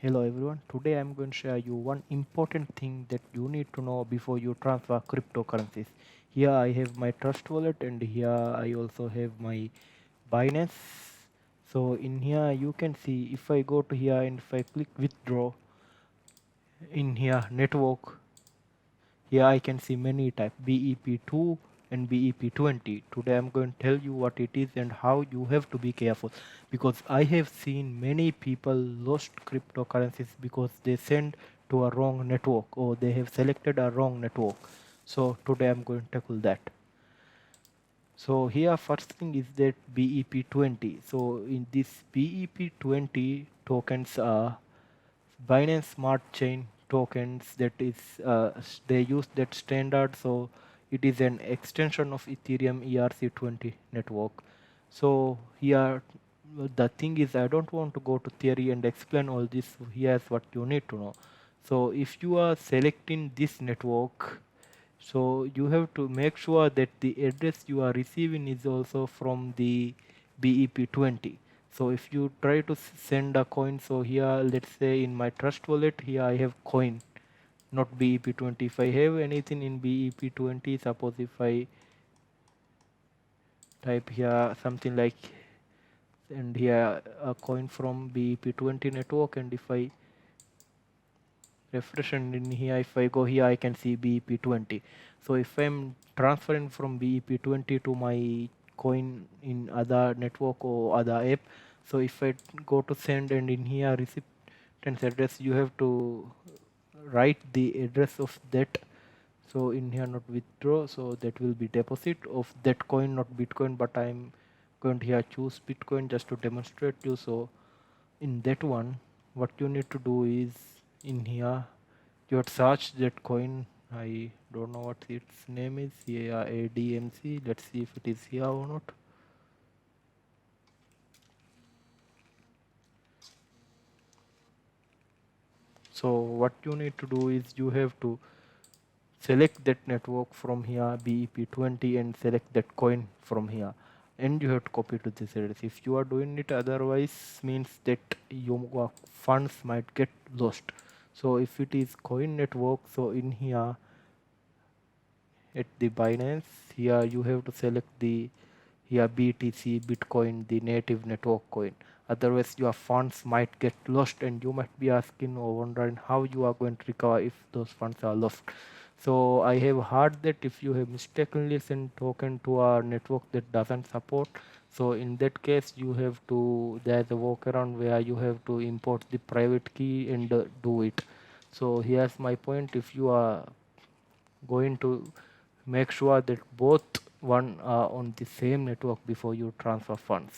Hello everyone, today I'm going to share you one important thing that you need to know before you transfer cryptocurrencies. Here I have my Trust wallet and here I also have my Binance. So in here you can see if I go to here and if I click withdraw, in here network, here I can see many type BEP2 and BEP20. Today I'm going to tell you what it is and how you have to be careful, because I have seen many people lost cryptocurrencies because they send to a wrong network or they have selected a wrong network. So today I'm going to tackle that. So here first thing is that BEP20. So in this BEP20 tokens are Binance Smart Chain tokens, that is they use that standard, so it is an extension of Ethereum ERC20 network. So here the thing is, I don't want to go to theory and explain all this. Here's what you need to know. So if you are selecting this network, so you have to make sure that the address you are receiving is also from the BEP20. So if you try to send a coin, so here let's say in my Trust wallet, here I have coin, not BEP20. If I have anything in BEP20, suppose if I type here something like, and here a coin from BEP20 network, and if I refresh and in here if I go here I can see BEP20. So if I'm transferring from BEP20 to my coin in other network or other app, so if I go to send and in here recipient's address, you have to write the address of that. So in here not withdraw, so that will be deposit of that coin, not Bitcoin, but I'm going to here choose Bitcoin just to demonstrate you. So in that one, what you need to do is in here you have search that coin. I don't know what its name is. Yeah, ADMC. Let's see if it is here or not. So what you need to do is you have to select that network from here BEP20 and select that coin from here, and you have to copy to this address. If you are doing it otherwise, means that your funds might get lost. So if it is coin network, so in here at the Binance, here you have to select the here BTC Bitcoin, the native network coin. Otherwise your funds might get lost and you might be asking or wondering how you are going to recover if those funds are lost. So I have heard that if you have mistakenly sent token to a network that doesn't support, so in that case you have to, there's a workaround where you have to import the private key and do it. So here's my point. If you are going to make sure that both one are on the same network before you transfer funds.